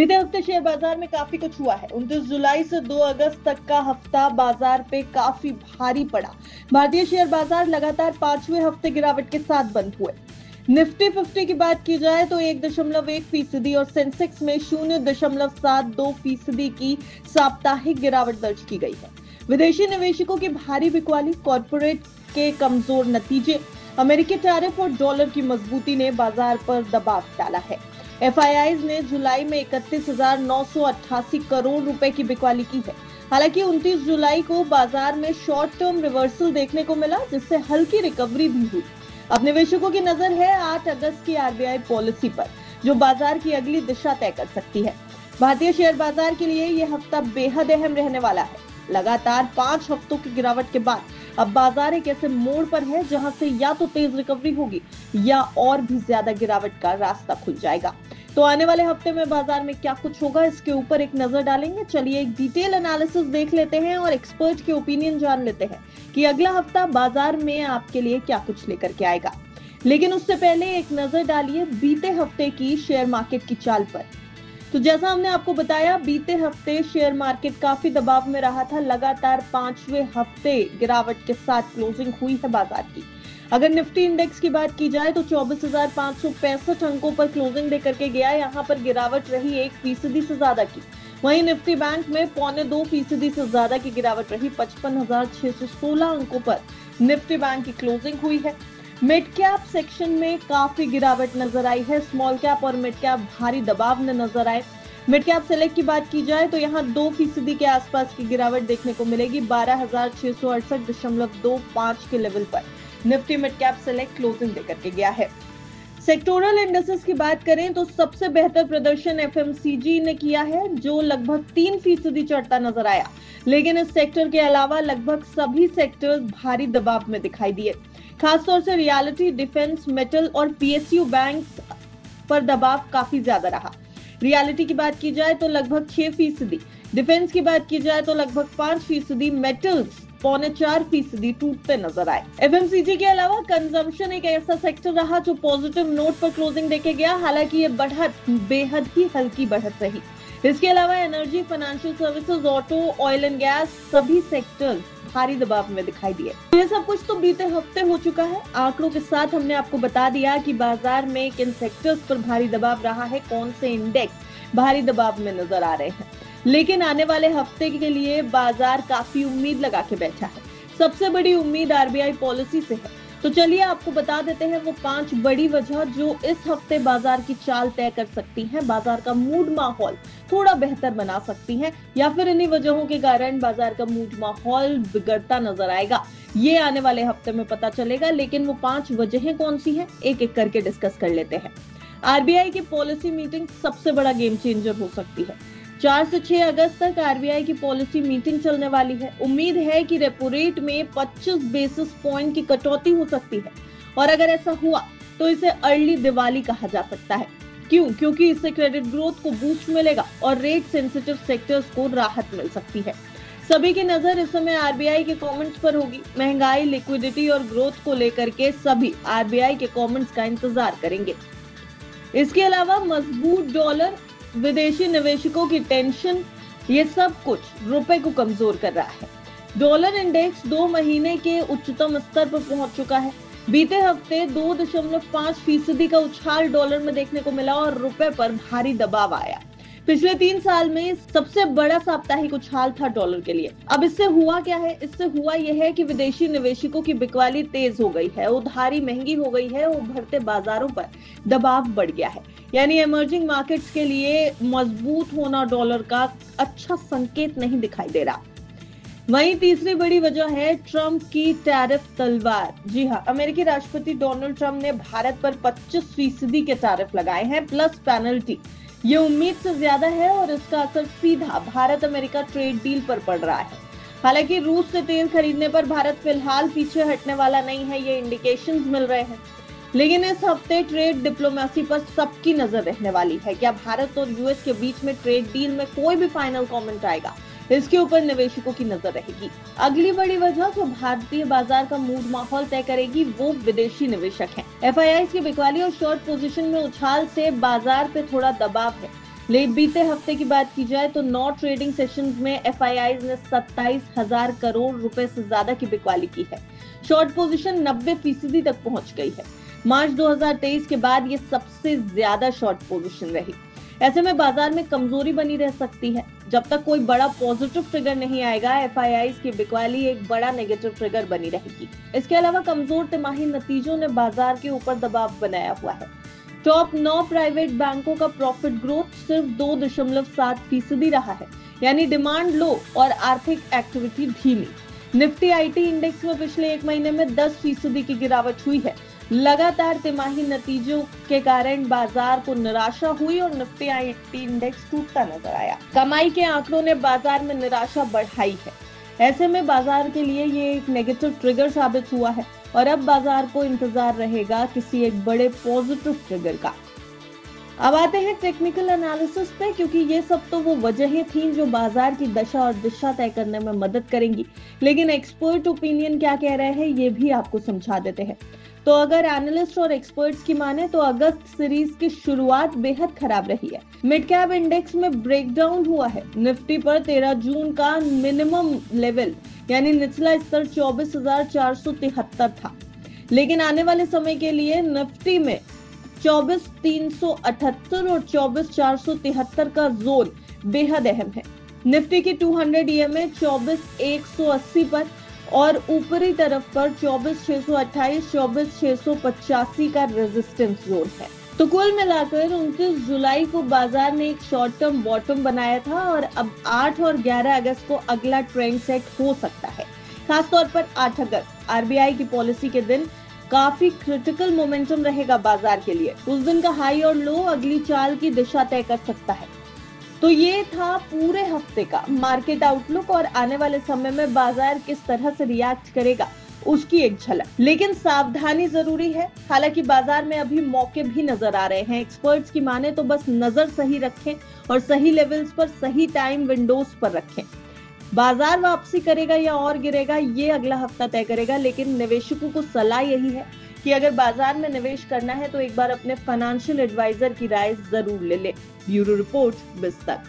बीते हफ्ते शेयर बाजार में काफी कुछ हुआ है। 29 जुलाई से 2 अगस्त तक का हफ्ता बाजार पे काफी भारी पड़ा। भारतीय शेयर बाजार लगातार 5वें हफ्ते गिरावट के साथ बंद हुए। निफ्टी 50 की बात की जाए तो 1.1% और सेंसेक्स में 0.72% की साप्ताहिक गिरावट दर्ज की गई है। विदेशी निवेशकों की भारी बिकवाली, कॉर्पोरेट के कमजोर नतीजे, अमेरिकी टैरिफ और डॉलर की मजबूती ने बाजार पर दबाव डाला है। एफआईआईज ने जुलाई में 31,988 करोड़ रुपए की बिकवाली की है। हालांकि 29 जुलाई को बाजार में शॉर्ट टर्म रिवर्सल देखने को मिला, जिससे हल्की रिकवरी भी हुई। अब निवेशकों की नजर है 8 अगस्त की आरबीआई पॉलिसी पर, जो बाजार की अगली दिशा तय कर सकती है। भारतीय शेयर बाजार के लिए यह हफ्ता बेहद अहम रहने वाला है। लगातार 5 हफ्तों की गिरावट के बाद अब बाजार एक ऐसे मोड़ पर है जहां से या तो तेज रिकवरी होगी या और भी ज्यादा गिरावट का रास्ता खुल जाएगा। तो आने वाले हफ्ते में बाजार में क्या कुछ होगा, इसके ऊपर एक नजर डालेंगे। चलिए एक डिटेल एनालिसिस देख लेते हैं और एक्सपर्ट के ओपिनियन जान लेते हैं कि अगला हफ्ता बाजार में आपके लिए क्या कुछ लेकर के आएगा। लेकिन उससे पहले एक नजर डालिए बीते हफ्ते की शेयर मार्केट की चाल पर। तो जैसा हमने आपको बताया, बीते हफ्ते शेयर मार्केट काफी दबाव में रहा था। लगातार 5वें हफ्ते गिरावट के साथ क्लोजिंग हुई है बाजार की। अगर निफ्टी इंडेक्स की बात की जाए तो 24,565 अंकों पर क्लोजिंग देकर के गया। यहाँ पर गिरावट रही 1% से ज्यादा की। वहीं निफ्टी बैंक में 0.25% से ज्यादा की गिरावट रही। 55,616 अंकों पर निफ्टी बैंक की क्लोजिंग हुई है। मिड कैप सेक्शन में काफी गिरावट नजर आई है। स्मॉल कैप और मिड कैप भारी दबाव में नजर आए। मिड कैप सेलेक्ट की बात की जाए तो यहाँ 2% के आसपास की गिरावट देखने को मिलेगी। 12,668.25 के लेवल पर Nifty mid cap select closing देकर के गया है। सेक्टोरल इंडेक्सेस की बात करें तो सबसे बेहतर प्रदर्शन एफएमसीजी ने किया है, जो लगभग 3% चढ़ता नजर आया। लेकिन इस सेक्टर के अलावा लगभग सभी सेक्टर्स भारी दबाव में दिखाई दिए। खासतौर से रियलिटी, डिफेंस, मेटल और पीएसयू बैंक्स पर दबाव काफी ज्यादा रहा। रियलिटी की बात की जाए तो लगभग 6%, डिफेंस की बात की जाए तो लगभग 5%, मेटल्स 0.4% टूटते नजर आए। एफएमसीजी के अलावा कंजम्पशन एक ऐसा सेक्टर रहा जो पॉजिटिव नोट पर क्लोजिंग देके गया। हालांकि ये बढ़त बेहद ही हल्की बढ़त रही। इसके अलावा energy, financial services, auto, oil and gas सभी सेक्टर्स भारी दबाव में दिखाई दिए। ये सब कुछ तो बीते हफ्ते हो चुका है। आंकड़ों के साथ हमने आपको बता दिया कि बाजार में किन सेक्टर्स पर भारी दबाव रहा है, कौन से इंडेक्स भारी दबाव में नजर आ रहे हैं। लेकिन आने वाले हफ्ते के लिए बाजार काफी उम्मीद लगा के बैठा है। सबसे बड़ी उम्मीद आरबीआई पॉलिसी से है। तो चलिए आपको बता देते हैं वो 5 बड़ी वजह जो इस हफ्ते बाजार की चाल तय कर सकती हैं, बाजार का मूड माहौल थोड़ा बेहतर बना सकती हैं, या फिर इन्हीं वजहों के कारण बाजार का मूड माहौल बिगड़ता नजर आएगा। ये आने वाले हफ्ते में पता चलेगा। लेकिन वो 5 वजहें कौन सी हैं, एक एक करके डिस्कस कर लेते हैं। आरबीआई की पॉलिसी मीटिंग सबसे बड़ा गेम चेंजर हो सकती है। 4 से 6 अगस्त तक आरबीआई की पॉलिसी मीटिंग चलने वाली है। उम्मीद है कि रेपो रेट में 25 बेसिस पॉइंट की कटौती हो सकती है, और अगर ऐसा हुआ तो इसे अर्ली दिवाली कहा जा सकता है। क्यों? क्योंकि इससे क्रेडिट ग्रोथ को बूस्ट मिलेगा और रेट सेंसिटिव सेक्टर्स को राहत मिल सकती है। सभी की नजर इस समय आरबीआई के कमेंट्स पर होगी। महंगाई, लिक्विडिटी और ग्रोथ को लेकर के सभी आरबीआई के कमेंट्स का इंतजार करेंगे। इसके अलावा मजबूत डॉलर, विदेशी निवेशकों की टेंशन, ये सब कुछ रुपए को कमजोर कर रहा है। डॉलर इंडेक्स 2 महीने के उच्चतम स्तर पर पहुंच चुका है। बीते हफ्ते 2.5% का उछाल डॉलर में देखने को मिला और रुपए पर भारी दबाव आया। पिछले 3 साल में सबसे बड़ा साप्ताहिक उछाल था डॉलर के लिए। अब इससे हुआ क्या है? इससे हुआ यह है कि विदेशी निवेशकों की बिकवाली तेज हो गई है, उधारी महंगी हो गई है, उभरते बाजारों पर दबाव बढ़ गया है। यानी इमर्जिंग मार्केट्स के लिए मजबूत होना डॉलर का अच्छा संकेत नहीं दिखाई दे रहा। वहीं तीसरी बड़ी वजह है ट्रंप की टैरिफ तलवार। जी हाँ, अमेरिकी राष्ट्रपति डोनाल्ड ट्रंप ने भारत पर 25% के टैरिफ लगाए हैं प्लस पेनल्टी। ये उम्मीद से ज्यादा है और इसका असर सीधा भारत अमेरिका ट्रेड डील पर पड़ रहा है। हालांकि रूस से तेल खरीदने पर भारत फिलहाल पीछे हटने वाला नहीं है, ये इंडिकेशंस मिल रहे हैं। लेकिन इस हफ्ते ट्रेड डिप्लोमेसी पर सबकी नजर रहने वाली है। क्या भारत और यूएस के बीच में ट्रेड डील में कोई भी फाइनल कमेंट आएगा, इसके ऊपर निवेशकों की नजर रहेगी। अगली बड़ी वजह जो भारतीय बाजार का मूड माहौल तय करेगी वो विदेशी निवेशक हैं। एफआईआई की बिकवाली और शॉर्ट पोजीशन में उछाल से बाजार पे थोड़ा दबाव है। लेकिन बीते हफ्ते की बात की जाए तो 9 ट्रेडिंग सेशंस में एफआईआईज ने 27,000 करोड़ रुपए से ज्यादा की बिकवाली की है। शॉर्ट पोजीशन 90% तक पहुंच गई है। मार्च 2023 के बाद ये सबसे ज्यादा शॉर्ट पोजीशन रही। ऐसे में बाजार में कमजोरी बनी रह सकती है। जब तक कोई बड़ा पॉजिटिव ट्रिगर नहीं आएगा, एफआईआईज की बिकवाली एक बड़ा नेगेटिव ट्रिगर बनी रहेगी। इसके अलावा कमजोर तिमाही नतीजों ने बाजार के ऊपर दबाव बनाया हुआ है। टॉप 9 प्राइवेट बैंकों का प्रॉफिट ग्रोथ सिर्फ 2.7% रहा है, यानी डिमांड लो और आर्थिक एक्टिविटी धीमी। निफ्टी आईटी इंडेक्स में पिछले एक महीने में 10% की गिरावट हुई है। लगातार तिमाही नतीजों के कारण बाजार को निराशा हुई और निफ्टी आईटी इंडेक्स टूटता नजर आया। कमाई के आंकड़ों ने बाजार में निराशा बढ़ाई है। ऐसे में बाजार के लिए ये एक नेगेटिव ट्रिगर साबित हुआ है और अब बाजार को इंतजार रहेगा किसी एक बड़े पॉजिटिव ट्रिगर का। अब आते हैं टेक्निकल एनालिसिस पे, क्योंकि ये सब तो वो वजहें थीं जो बाजार की दशा और दिशा तय करने में मदद करेंगी। लेकिन एक्सपर्ट ओपिनियन क्या कह रहे हैं ये भी आपको समझा देते हैं। तो अगर एनालिस्ट और एक्सपर्ट्स की माने तो अगस्त सीरीज की शुरुआत बेहद खराब रही है। मिड कैप इंडेक्स में ब्रेकडाउन हुआ है। निफ्टी पर 13 जून का मिनिमम लेवल यानी निचला स्तर 24,473 था, लेकिन आने वाले समय के लिए निफ्टी में 24,378 और 24,473 का जोन बेहद अहम है। निफ्टी की 200 ईएमए 24,180 पर और ऊपरी तरफ पर 24,628, 24,685 का रेजिस्टेंस जोन है। तो कुल मिलाकर 29 जुलाई को बाजार ने एक शॉर्ट टर्म बॉटम बनाया था और अब 8 और 11 अगस्त को अगला ट्रेंड सेट हो सकता है। खासतौर पर 8 अगस्त आरबीआई की पॉलिसी के दिन काफी क्रिटिकल मोमेंटम रहेगा बाजार के लिए। उस दिन का हाई और लो अगली चाल की दिशा तय कर सकता है। तो ये था पूरे हफ्ते का मार्केट आउटलुक और आने वाले समय में बाजार किस तरह से रिएक्ट करेगा उसकी एक झलक। लेकिन सावधानी जरूरी है। हालांकि बाजार में अभी मौके भी नजर आ रहे हैं। एक्सपर्ट्स की माने तो बस नजर सही रखें और सही लेवल्स पर सही टाइम विंडोज पर रखें। बाजार वापसी करेगा या और गिरेगा ये अगला हफ्ता तय करेगा। लेकिन निवेशकों को सलाह यही है कि अगर बाजार में निवेश करना है तो एक बार अपने फाइनेंशियल एडवाइजर की राय जरूर ले ले। Bureau report, बिस्तक।